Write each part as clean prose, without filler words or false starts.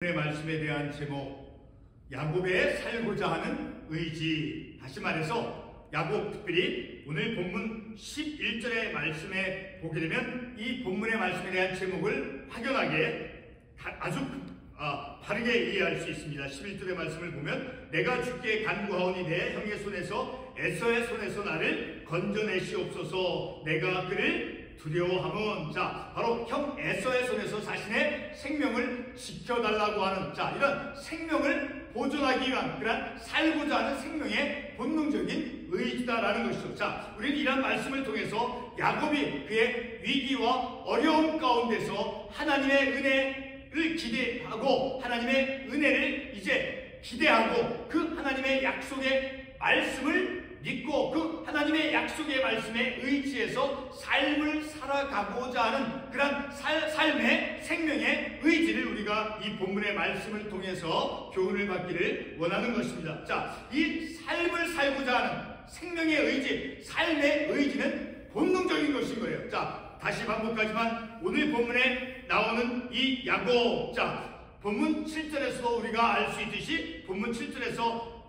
오늘의 말씀에 대한 제목, 야곱의 살고자 하는 의지. 다시 말해서 야곱, 특별히 오늘 본문 11절의 말씀에 보게 되면 이 본문의 말씀에 대한 제목을 확연하게 아주 바르게 이해할 수 있습니다. 11절의 말씀을 보면 내가 주께 간구하오니 내 형의 손에서 에서의 손에서 나를 건져내시옵소서. 내가 그를 두려워함은, 바로 형 에서의 손에서 자신의 생명을 지켜달라고 하는, 이런 생명을 보존하기 위한 그런 살고자 하는 생명의 본능적인 의지다라는 것이죠. 우리는 이런 말씀을 통해서 야곱이 그의 위기와 어려움 가운데서 하나님의 은혜를 기대하고 하나님의 은혜를 이제 기대하고 그 하나님의 약속의 말씀을 믿고 그 하나님의 약속의 말씀에 의지해서 삶을 살아가고자 하는 그런 삶의 생명의 의지를 우리가 이 본문의 말씀을 통해서 교훈을 받기를 원하는 것입니다. 이 삶을 살고자 하는 생명의 의지, 삶의 의지는 본능적인 것인 거예요. 다시 반복하지만 오늘 본문에 나오는 이 야곱, 본문 7절에서도 우리가 알 수 있듯이 본문 7절에서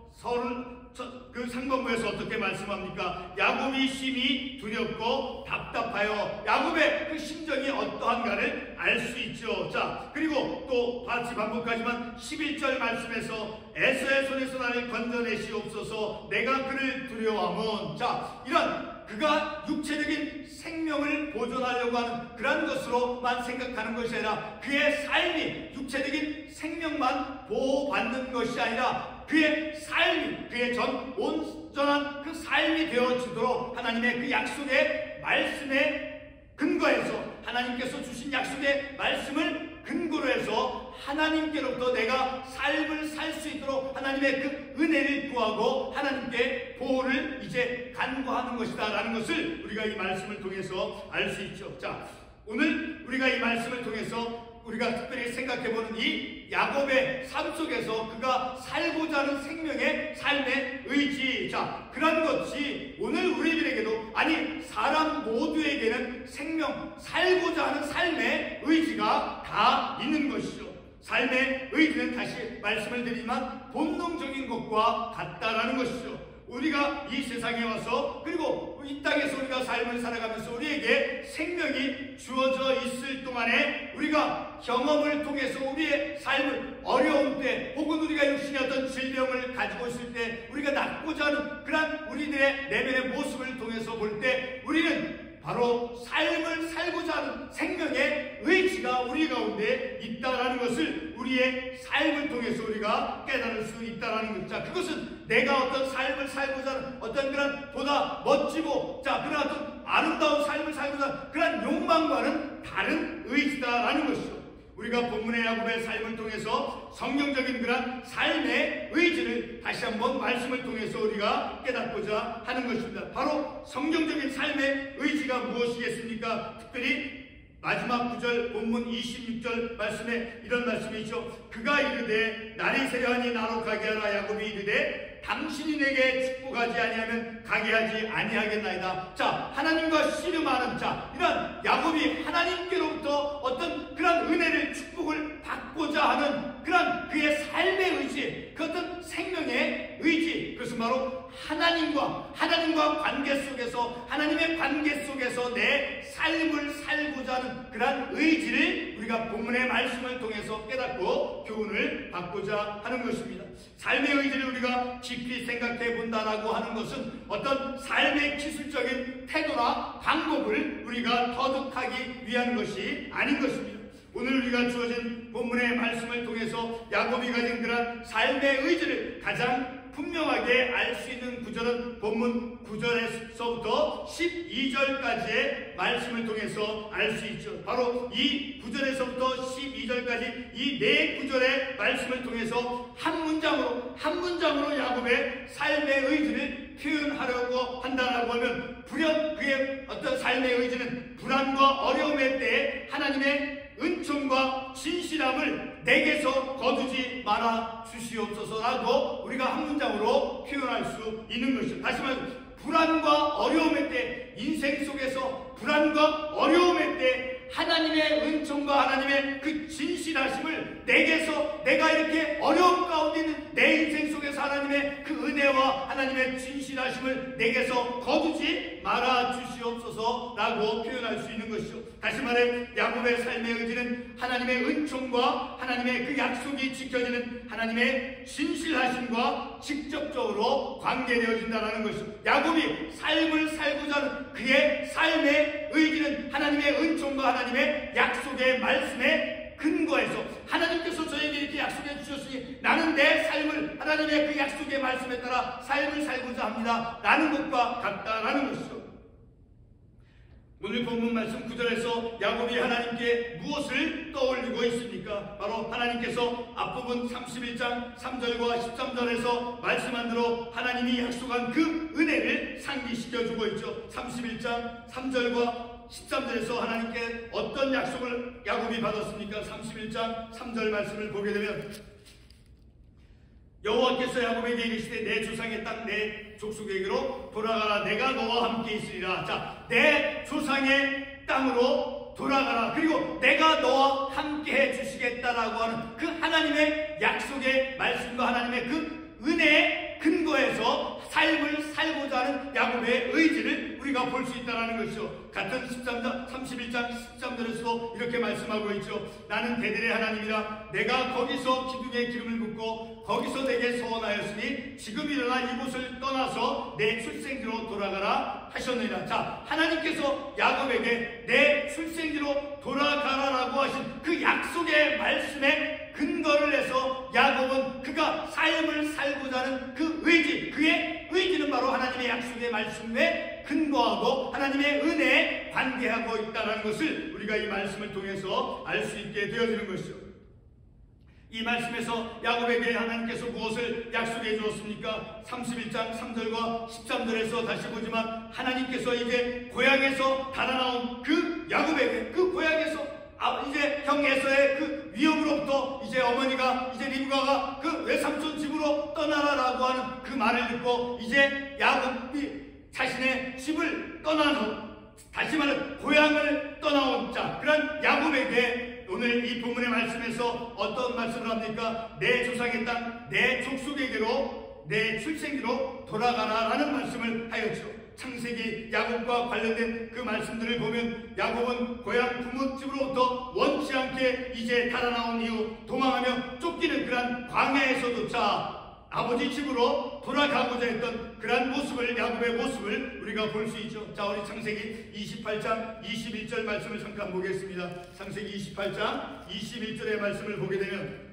그 상반부에서 어떻게 말씀합니까? 야곱이 심히 두렵고 답답하여, 야곱의 그 심정이 어떠한가를 알 수 있죠. 그리고 또 같이 반복하지만 11절 말씀에서 에서의 손에서 나를 건져내시옵소서. 내가 그를 두려워함은, 이런 그가 육체적인 생명을 보존하려고 하는 그런 것으로만 생각하는 것이 아니라 그의 삶이 육체적인 생명만 보호받는 것이 아니라 그의 삶이, 그의 온전한 그 삶이 되어지도록 하나님의 그 약속의 말씀에 근거해서, 하나님께서 주신 약속의 말씀을 근거로 해서 하나님께로부터 내가 삶을 살 수 있도록 하나님의 그 은혜를 구하고 하나님께 보호를 이제 간구하는 것이다 라는 것을 우리가 이 말씀을 통해서 알 수 있죠. 오늘 우리가 이 말씀을 통해서 우리가 특별히 생각해보는 이 야곱의 삶 속에서 그가 살고자 하는 생명의 삶의 의지, 그런 것이 오늘 우리들에게도, 아니 사람 모두에게는 생명, 살고자 하는 삶의 의지가 다 있는 것이죠. 삶의 의지는 다시 말씀을 드리지만 본능적인 것과 같다라는 것이죠. 우리가 이 세상에 와서, 그리고 이 땅에서 우리가 삶을 살아가면서 우리에게 생명이 주어져 있을 동안에 우리가 경험을 통해서 우리의 삶을 어려운 때, 혹은 우리가 육신의 어떤 질병을 가지고 있을 때 우리가 낫고자 하는 그런 우리들의 내면의 모습을 통해서 볼 때 우리는 바로 삶을 살고자 하는 생명의 의지가 우리 가운데 있다라는 것을 우리의 삶을 통해서 우리가 깨달을 수 있다라는 것. 그것은 내가 어떤 삶을 살고자 하는 어떤 그런 보다 멋지고 그런 어떤 아름다운 삶을 살고자 하는 그런 욕망과는 다른 의지다라는 것이죠. 우리가 본문의 야곱의 삶을 통해서 성경적인 그런 삶의 의지를 다시 한번 말씀을 통해서 우리가 깨닫고자 하는 것입니다. 바로 성경적인 삶의 의지가 무엇이겠습니까? 특별히 마지막 구절 본문 26절 말씀에 이런 말씀이 있죠. 그가 이르되 날이 새려하니 나로 가게 하라. 야곱이 이르되 당신이 내게 축복하지 아니하면 가게 하지 아니하겠나이다. 하나님과 씨름하는 이런 야곱이 하나님께로부터 어떤 그런 은혜를, 축복을 받고자 하는 그런 그의 삶의 의지, 그 어떤 생명의 의지, 그것은 바로 하나님과 관계 속에서, 하나님의 관계 속에서 내 삶을 살고자 하는 그런 의지를 우리가 본문의 말씀을 통해서 깨닫고 교훈을 받고자 하는 것입니다. 삶의 의지를 우리가 깊이 생각해 본다라고 하는 것은 어떤 삶의 기술적인 태도나 방법을 우리가 터득하기 위한 것이 아닌 것입니다. 오늘 우리가 주어진 본문의 말씀을 통해서 야곱이 가진 그런 삶의 의지를 가장 분명하게 알 수 있는 구절은 본문 9절에서부터 12절까지의 말씀을 통해서 알 수 있죠. 바로 이 9절에서부터 12절까지 이 네 구절의 말씀을 통해서 한 문장으로 야곱의 삶의 의지를 표현하려고 한다라고 하면, 그의 어떤 삶의 의지는 불안과 어려움의 때에 하나님의 은총과 진실함을 내게서 거두지 말아 주시옵소서라고 우리가 한 문장으로 표현할 수 있는 것이죠. 다시 말해서 불안과 어려움의 때, 인생 속에서 불안과 어려움의 때 하나님의 은총과 하나님의 그 진실하심을 내게서 내가 이렇게 어려움 가운데 있는 내 인생 속에서 하나님의 그 은혜와 하나님의 진실하심을 내게서 거두지 말아 주시옵소서라고 표현할 수 있는 것이죠. 다시 말해 야곱의 삶의 의지는 하나님의 은총과 하나님의 그 약속이 지켜지는 하나님의 진실하심과 직접적으로 관계되어진다는 것이죠. 야곱이 삶을 살고자 하는 그의 삶의 의지는 하나님의 은총과 하나님의 약속의 말씀에 근거해서 하나님께서 저에게 이렇게 약속해 주셨으니 나는 내 삶을 하나님의 그 약속의 말씀에 따라 삶을 살고자 합니다 라는 것과 같다라는 것이죠. 오늘 본문 말씀 9절에서 야곱이 하나님께 무엇을 떠올리고 있습니까? 바로 하나님께서 앞부분 31장 3절과 13절에서 말씀한 대로 하나님이 약속한 그 은혜를 상기시켜주고 있죠. 31장 3절과 13절에서 하나님께 어떤 약속을 야곱이 받았습니까? 31장 3절 말씀을 보게 되면 여호와께서 야곱에게 이르시되 내 조상의 땅 내 족속에게로 돌아가라. 내가 너와 함께 있으리라. 자, 내 조상의 땅으로 돌아가라. 그리고 내가 너와 함께 해주시겠다라고 하는 그 하나님의 약속의 말씀과 하나님의 그 은혜의 근거에서 삶을 살고자 하는 야곱의 의지를 우리가 볼 수 있다는 것이죠. 같은 31장 13절에서도 이렇게 말씀하고 있죠. 나는 대들의 하나님이라. 내가 거기서 기둥에 기름을 붓고 거기서 내게 서원하였으니 지금 일어나 이곳을 떠나서 내 출생지로 돌아가라 하셨느니라. 자, 하나님께서 야곱에게 내 출생지로 돌아가라라고 하신 그 약속의 말씀에 근거를 해서 야곱은 그가 삶을 살고자 하는 그 의지, 그의 의지는 바로 하나님의 약속의 말씀에 근거하고 하나님의 은혜에 관계하고 있다는 것을 우리가 이 말씀을 통해서 알 수 있게 되어지는 것이죠. 이 말씀에서 야곱에게 하나님께서 무엇을 약속해 주었습니까? 31장 3절과 13절에서 다시 보지만 하나님께서 이제 고향에서 달아나온 그 야곱에게 그 고향에서 이제 형 에서의 그 위협으로부터 이제 어머니가 이제 리브가가 그 외삼촌 집으로 떠나라라고 하는 그 말을 듣고 이제 야곱이 자신의 집을 떠나서 다시 말해 고향을 떠나온 자 그런 야곱에게 오늘 이 본문의 말씀에서 어떤 말씀을 합니까? 내 조상의 땅 내 족속에게로 내 출생지로 돌아가라라는 말씀을 하였죠. 창세기 야곱과 관련된 그 말씀들을 보면 야곱은 고향 부모집으로부터 원치 않게 이제 달아나온 이후 도망하며 쫓기는 그러한 광야에서조차 아버지 집으로 돌아가고자 했던 그러한 모습을 야곱의 모습을 우리가 볼 수 있죠. 자, 우리 창세기 28장 21절 말씀을 잠깐 보겠습니다. 창세기 28장 21절의 말씀을 보게 되면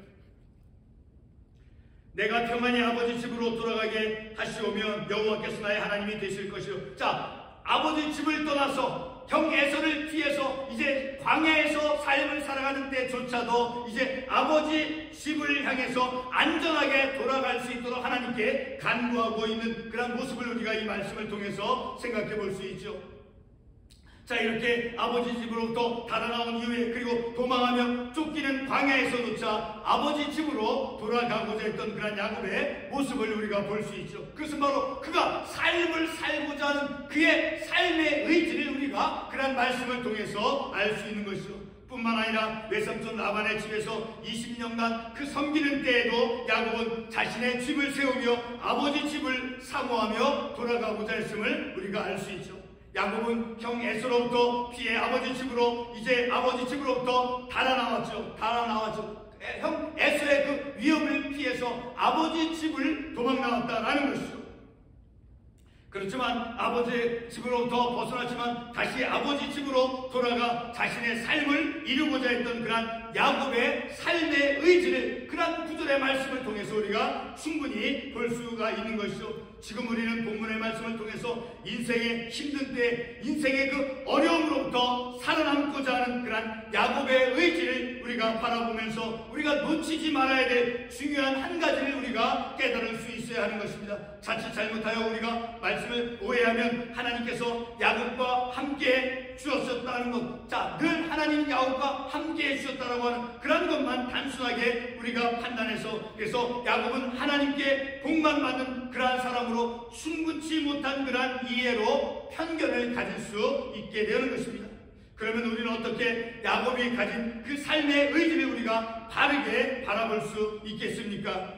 내가 평안히 아버지 집으로 돌아가게 하시오면 여호와께서 나의 하나님이 되실 것이요. 자, 아버지 집을 떠나서 형 에서를 피해서 이제 광야에서 삶을 살아가는 때조차도 이제 아버지 집을 향해서 안전하게 돌아갈 수 있도록 하나님께 간구하고 있는 그런 모습을 우리가 이 말씀을 통해서 생각해 볼 수 있죠. 자, 이렇게 아버지 집으로부터 달아나온 이후에 그리고 도망하며 쫓기는 광야에서조차 아버지 집으로 돌아가고자 했던 그런 야곱의 모습을 우리가 볼 수 있죠. 그것은 바로 그가 삶을 살고자 하는 그의 삶의 의지를 우리가 그런 말씀을 통해서 알 수 있는 것이죠. 뿐만 아니라 외삼촌 라반의 집에서 20년간 그 섬기는 때에도 야곱은 자신의 집을 세우며 아버지 집을 사모하며 돌아가고자 했음을 우리가 알 수 있죠. 야곱은 형 에서로부터 피해 아버지 집으로 이제 아버지 집으로부터 달아나왔죠. 형 에서의 그 위협을 피해서 아버지 집을 도망나왔다라는 것이죠. 그렇지만 아버지 집으로부터 벗어났지만 다시 아버지 집으로 돌아가 자신의 삶을 이루고자 했던 그러한 야곱의 삶의 의지를 그러한 구절의 말씀을 통해서 우리가 충분히 볼 수가 있는 것이죠. 지금 우리는 본문의 말씀을 통해서 인생의 힘든 때 인생의 그 어려움으로부터 살아남고자 하는 그러한 야곱의 의지를 우리가 바라보면서 우리가 놓치지 말아야 될 중요한 한 가지를 우리가 깨달을 수 있어야 하는 것입니다. 자칫 잘못하여 우리가 말씀을 오해하면 하나님께서 야곱과 함께 주셨다는 것, 자, 늘 하나님 야곱과 함께 해주셨다라고 하는 그런 것만 단순하게 우리가 판단해서 그래서 야곱은 하나님께 복만 받는 그러한 사람으로 충분치 못한 그러한 이해로 편견을 가질 수 있게 되는 것입니다. 그러면 우리는 어떻게 야곱이 가진 그 삶의 의지를 우리가 바르게 바라볼 수 있겠습니까?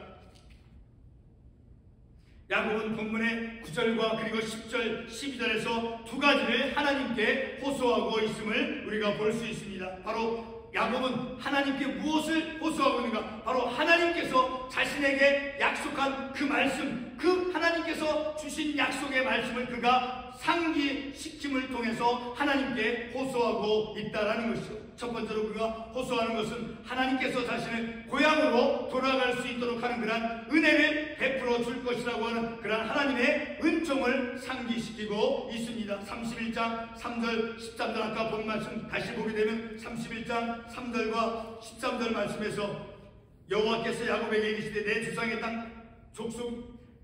야곱은 본문의 9절과 그리고 10절, 12절에서 두 가지를 하나님께 호소하고 있음을 우리가 볼 수 있습니다. 바로 야곱은 하나님께 무엇을 호소하고 있는가? 바로 하나님께서 자신에게 약속한 그 말씀, 그 하나님께서 주신 약속의 말씀을 그가 상기시킴을 통해서 하나님께 호소하고 있다라는 것이죠. 첫 번째로 그가 호소하는 것은 하나님께서 자신을 고향으로 돌아갈 수 있도록 하는 그러한 은혜를 베풀어 줄 것이라고 하는 그러한 하나님의 은총을 상기시키고 있습니다. 31장 3절 13절 아까 본 말씀 다시 보게 되면 31장 3절과 13절 말씀에서 여호와께서 야곱에게 이르시되 내 주상의 땅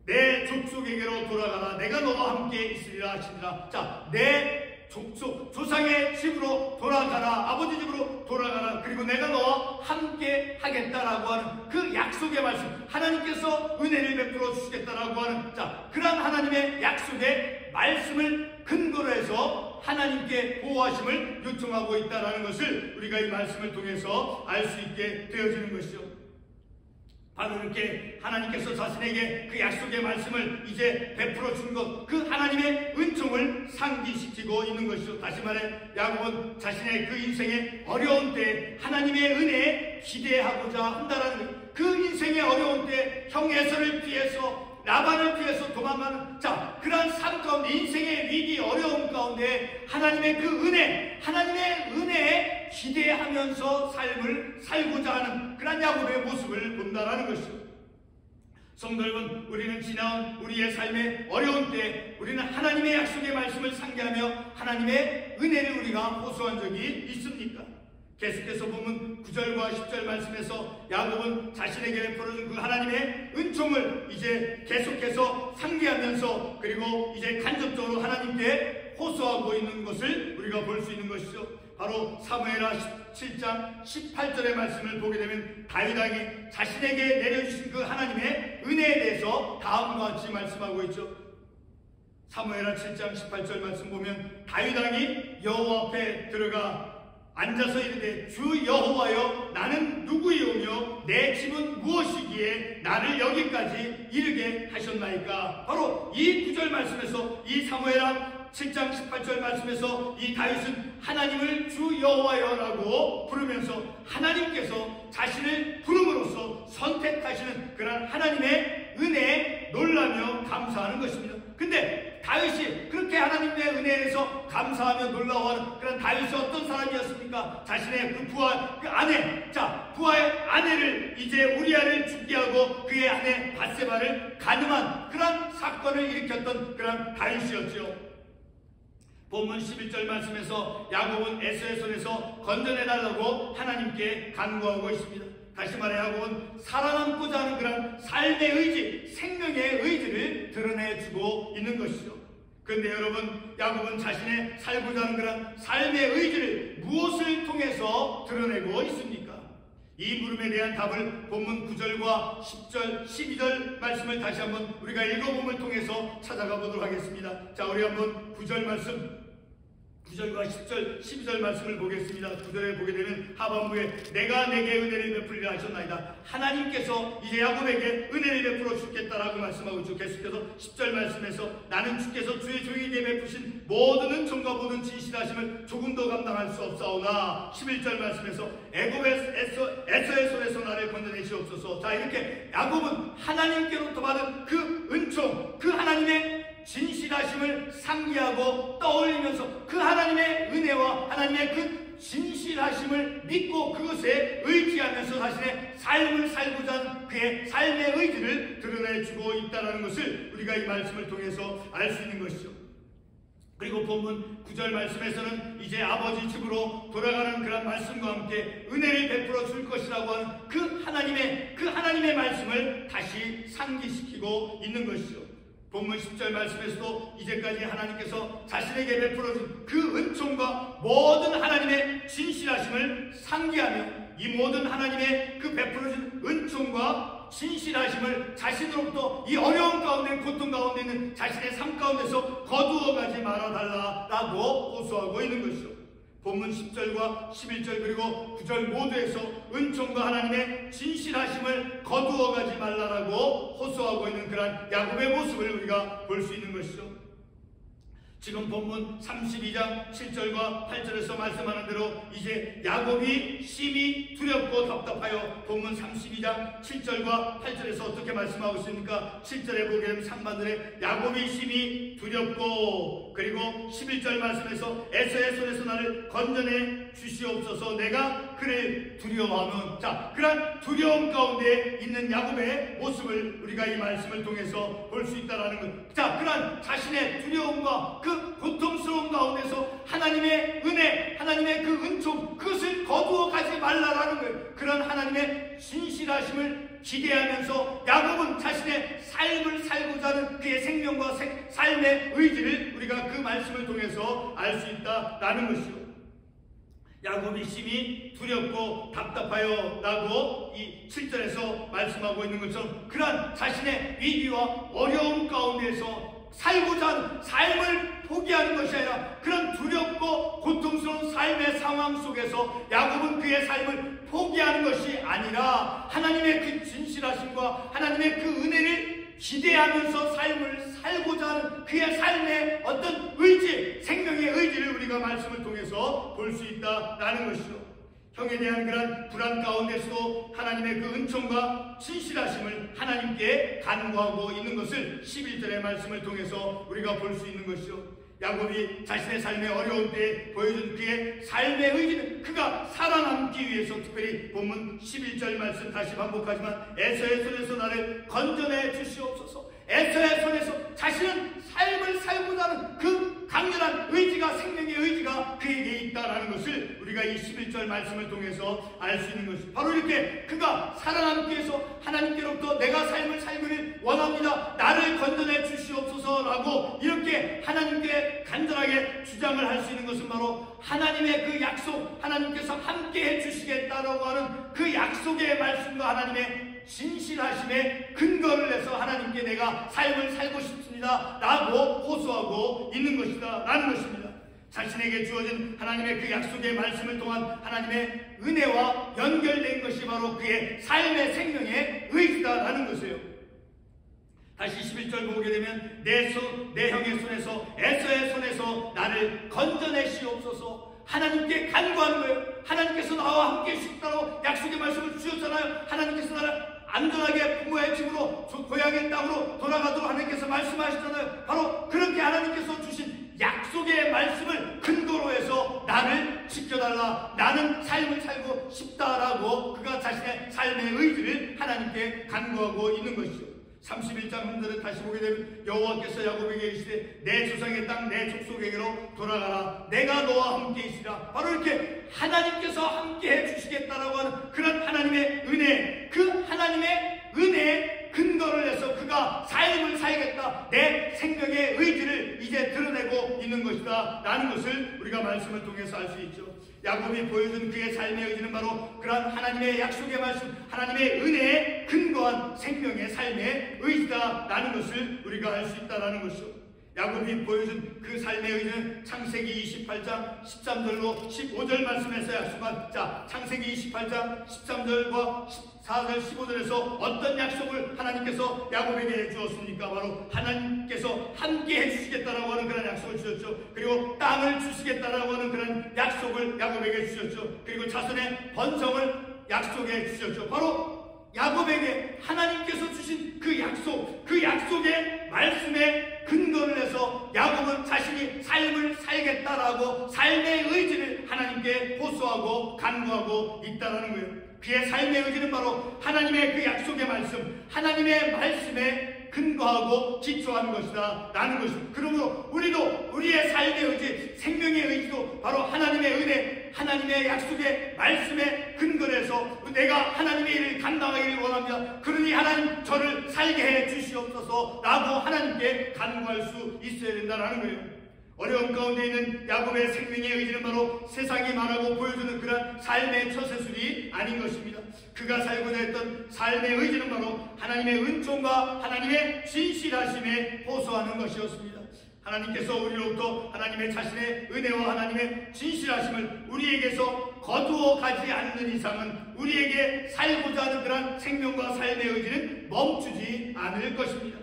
내 족속에게로 돌아가라. 내가 너와 함께 있으리라 하시니라. 자, 내 족속, 조상의 집으로 돌아가라. 아버지 집으로 돌아가라. 그리고 내가 너와 함께 하겠다라고 하는 그 약속의 말씀, 하나님께서 은혜를 베풀어 주시겠다라고 하는, 자, 그러한 하나님의 약속의 말씀을 근거로 해서 하나님께 보호하심을 요청하고 있다라는 것을 우리가 이 말씀을 통해서 알 수 있게 되어지는 것이죠. 바로 이렇게 하나님께서 자신에게 그 약속의 말씀을 이제 베풀어 준 것, 그 하나님의 은총을 상기시키고 있는 것이죠. 다시 말해 야곱은 자신의 그 인생의 어려운 때 하나님의 은혜에 기대하고자 한다라는 것. 그 인생의 어려운 때 형 에서를 피해서 라반을 피해서 도망가는, 자, 그러한 삶 가운데, 인생의 위기 어려움 가운데 하나님의 그 은혜, 하나님의 은혜에 기대하면서 삶을 살고자 하는 그런 야곱의 모습을 본다라는 것이죠. 성도 여러분, 우리는 지나온 우리의 삶의 어려운 때 우리는 하나님의 약속의 말씀을 상기하며 하나님의 은혜를 우리가 호소한 적이 있습니까? 계속해서 보면 9절과 10절 말씀에서 야곱은 자신에게 베풀어준 그 하나님의 은총을 이제 계속해서 상기하면서 그리고 이제 간접적으로 하나님께 호소하고 있는 것을 우리가 볼 수 있는 것이죠. 바로 사무엘하 17장 18절의 말씀을 보게 되면 다윗 왕이 자신에게 내려주신 그 하나님의 은혜에 대해서 다음과 같이 말씀하고 있죠. 사무엘하 7장 18절 말씀 보면 다윗 왕이 여호와 앞에 들어가 앉아서 이르되 주 여호와여 나는 누구이오며 내 집은 무엇이기에 나를 여기까지 이르게 하셨나이까. 바로 이 9절 말씀에서 이 사무엘하 7장 18절 말씀에서 이 다윗은 하나님을 주 여호와여라고 부르면서 하나님께서 자신을 부름으로써 선택하시는 그런 하나님의 은혜에 놀라며 감사하는 것입니다. 근데 다윗이 그렇게 하나님의 은혜에서 감사하며 놀라워하는 그런 다윗이 어떤 사람이었습니까? 자신의 그 부하, 그 아내, 자, 부하의 아내를 이제 우리아를 죽게 하고 그의 아내 밧세바를 간음한 그런 사건을 일으켰던 그런 다윗이었죠. 본문 11절 말씀에서 야곱은 에서의 손에서 건져내달라고 하나님께 간구하고 있습니다. 다시 말해 야곱은 살아남고자 하는 그런 삶의 의지, 생명의 의지를 드러내주고 있는 것이죠. 그런데 여러분, 야곱은 자신의 살고자 하는 그런 삶의 의지를 무엇을 통해서 드러내고 있습니까? 이 물음에 대한 답을 본문 9절과 10절, 12절 말씀을 다시 한번 우리가 읽어봄을 통해서 찾아가 보도록 하겠습니다. 자, 우리 한번 9절 말씀, 9절과 10절, 12절 말씀을 보겠습니다. 9절에 보게 되면 하반부에 내가 내게 은혜를 베풀리라 하셨나이다. 하나님께서 이제 야곱에게 은혜를 베풀어 주겠다라고 말씀하고 있죠. 계속해서 10절 말씀에서 나는 주께서 주의 종에게 베푸신 모든 은총과 모든 진실하심을 조금 더 감당할 수 없사오나 11절 말씀에서 에서의 손에서 나를 건져내시옵소서. 자, 이렇게 야곱은 하나님께로부터 받은 그 은총, 그 하나님의 진실하심을 상기하고 떠올리면서 그 하나님의 은혜와 하나님의 그 진실하심을 믿고 그것에 의지하면서 자신의 삶을 살고자 하는 그의 삶의 의지를 드러내주고 있다는 것을 우리가 이 말씀을 통해서 알 수 있는 것이죠. 그리고 본문 9절 말씀에서는 이제 아버지 집으로 돌아가는 그런 말씀과 함께 은혜를 베풀어 줄 것이라고 하는 그 하나님의 말씀을 다시 상기시키고 있는 것이죠. 본문 10절 말씀에서도 이제까지 하나님께서 자신에게 베풀어준 그 은총과 모든 하나님의 진실하심을 상기하며 이 모든 하나님의 그 베풀어준 은총과 진실하심을 자신으로부터 이 어려운 가운데, 고통 가운데 있는 자신의 삶 가운데서 거두어가지 말아달라고 호소하고 있는 것이죠. 본문 10절과 11절 그리고 9절 모두에서 은총과 하나님의 진실하심을 거두어가지 말라라고 호소하고 있는 그러한 야곱의 모습을 우리가 볼 수 있는 것이죠. 지금 본문 32장 7절과 8절에서 말씀하는 대로 이제 야곱이 심히 두렵고 답답하여 본문 32장 7절과 8절에서 어떻게 말씀하고 있습니까? 7절에 보게 되면 상반절에 야곱이 심히 두렵고, 그리고 11절 말씀에서 에서의 손에서 나를 건져내 주시옵소서, 내가 그를 두려워하는, 자, 그런 두려움 가운데 있는 야곱의 모습을 우리가 이 말씀을 통해서 볼 수 있다는 것. 자, 그런 자신의 두려움과 그 고통스러운 가운데서 하나님의 은혜, 하나님의 그 은총, 그것을 거두어 가지 말라라는 거예요. 그런 하나님의 진실하심을 기대하면서 야곱은 자신의 삶을 살고자 하는 그의 생명과 삶의 의지를 우리가 그 말씀을 통해서 알 수 있다라는 것이요. 야곱이 심히 두렵고 답답하여 라고 이 7절에서 말씀하고 있는 것처럼 그러한 자신의 위기와 어려움 가운데서 살고자 하는 삶을 포기하는 것이 아니라 그런 두렵고 고통스러운 삶의 상황 속에서 야곱은 그의 삶을 포기하는 것이 아니라 하나님의 그 진실하심과 하나님의 그 은혜를 기대하면서 삶을 살고자 하는 그의 삶의 어떤 의지, 생명의 의지를 우리가 말씀을 통해서 볼 수 있다라는 것이죠. 형에 대한 그런 불안 가운데서도 하나님의 그 은총과 진실하심을 하나님께 간구하고 있는 것을 11절의 말씀을 통해서 우리가 볼 수 있는 것이죠. 야곱이 자신의 삶의 어려운 때에 보여준 그의 삶의 의지는 그가 살아남기 위해서, 특별히 본문 11절 말씀 다시 반복하지만 에서의 손에서 나를 건져내 주시옵소서, 에서의 손에서 자신은 삶을 살고자 하는 그 강렬한 의지가, 생명의 의지가 그에게 있다라는 것을 우리가 이 11절 말씀을 통해서 알 수 있는 것입니다. 바로 이렇게 그가 살아남기 위해서 하나님께로부터 내가 삶을 살기를 원합니다, 나를 건져내 주시옵소서라고 이렇게 하나님께 간절하게 주장을 할 수 있는 것은 바로 하나님의 그 약속, 하나님께서 함께 해주시겠다라고 하는 그 약속의 말씀과 하나님의 진실하심에 근거를 해서 하나님께 내가 삶을 살고 싶습니다 라고 호소하고 있는 것이다 라는 것입니다. 자신에게 주어진 하나님의 그 약속의 말씀을 통한 하나님의 은혜와 연결된 것이 바로 그의 삶의 생명의 의지다라는 것이에요. 다시 11절 보게 되면 내 형의 손에서, 에서의 손에서 나를 건져내시옵소서, 하나님께 간구하는 거예요. 하나님께서 나와 함께 해주시겠다고 약속의 말씀을 주셨잖아요. 하나님께서 나를 안전하게 부모의 집으로, 고향의 땅으로 돌아가도록 하나님께서 말씀하시잖아요. 바로 그렇게 하나님께서 주신 약속의 말씀을 근거로 해서 나를 지켜달라, 나는 삶을 살고 싶다라고 그가 자신의 삶의 의지를 하나님께 간구하고 있는 것이죠. 31장 흔들을 다시 보게 되면 여호와께서 야곱에게 이르시되 내 조상의 땅 내 족속에게로 돌아가라, 내가 너와 함께 있으리라. 바로 이렇게 하나님께서 함께 해주시겠다라고 하는 그런 하나님의 은혜, 그 하나님의 은혜에 근거를 해서 그가 삶을 살겠다, 내 생명의 의지를 이제 드러내고 있는 것이다 라는 것을 우리가 말씀을 통해서 알 수 있죠. 야곱이 보여준 그의 삶의 의지는 바로 그러한 하나님의 약속의 말씀, 하나님의 은혜에 근거한 생명의 삶의 의지다 라는 것을 우리가 알 수 있다라는 것이죠. 야곱이 보여준 그 삶의 의지는 창세기 28장 13절로 15절 말씀에서 약속한, 자, 창세기 28장 13절과 14절 15절에서 어떤 약속을 하나님께서 야곱에게 주었습니까? 바로 하나님께서 함께 해주시겠다라고 하는 그런 약속을 주셨죠. 그리고 땅을 주시겠다라고 하는 그런 약속을 야곱에게 주셨죠. 그리고 자손의 번성을 약속해 주셨죠. 바로 야곱에게 하나님께서 주신 그 약속, 그 약속의 말씀에 근거를 해서 야곱은 자신이 삶을 살겠다라고 삶의 의지를 하나님께 호소하고 간구하고 있다라는 거예요. 그의 삶의 의지는 바로 하나님의 그 약속의 말씀, 하나님의 말씀에 근거하고 기초하는 것이다 라는 것입니다. 그러므로 우리도 우리의 삶의 의지, 생명의 의지도 바로 하나님의 은혜, 하나님의 약속의 말씀에 근거를 해서 내가 하나님의 일을 감당하기를 원합니다, 그러니 하나님 저를 살게 해 주시옵소서 라고 하나님께 간구할 수 있어야 된다는 거예요. 어려운 가운데 있는 야곱의 생명의 의지는 바로 세상이 말하고 보여주는 그런 삶의 처세술이 아닌 것입니다. 그가 살고자 했던 삶의 의지는 바로 하나님의 은총과 하나님의 진실하심에 호소하는 것이었습니다. 하나님께서 우리로부터 하나님의 자신의 은혜와 하나님의 진실하심을 우리에게서 거두어 가지 않는 이상은 우리에게 살고자 하는 그런 생명과 삶의 의지는 멈추지 않을 것입니다.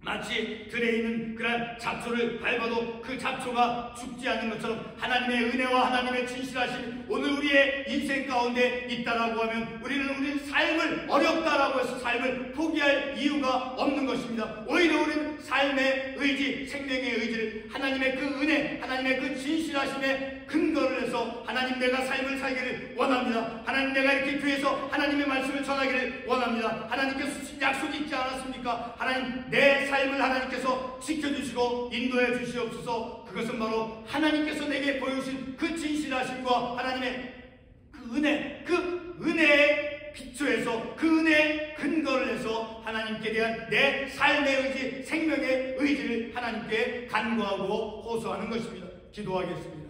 마치 들에 있는 그런 잡초를 밟아도 그 잡초가 죽지 않는 것처럼 하나님의 은혜와 하나님의 진실하심 오늘 우리의 인생 가운데 있다라고 하면 우리는 삶을 어렵다라고 해서 삶을 포기할 이유가 없는 것입니다. 오히려 우리는 삶의 의지, 생명의 의지를 하나님의 그 은혜, 하나님의 그 진실하심에 근거를 해서 하나님 내가 삶을 살기를 원합니다. 하나님 내가 이렇게 교회에서 하나님의 말씀을 전하기를 원합니다. 하나님께서 주신 약속이 있지 않았습니까? 하나님 내 삶을 하나님께서 지켜주시고 인도해 주시옵소서. 그것은 바로 하나님께서 내게 보여주신 그 진실하심과 하나님의 그 은혜의 기초에서 그 은혜의 근거를 해서 하나님께 대한 내 삶의 의지, 생명의 의지를 하나님께 간구하고 호소하는 것입니다. 기도하겠습니다.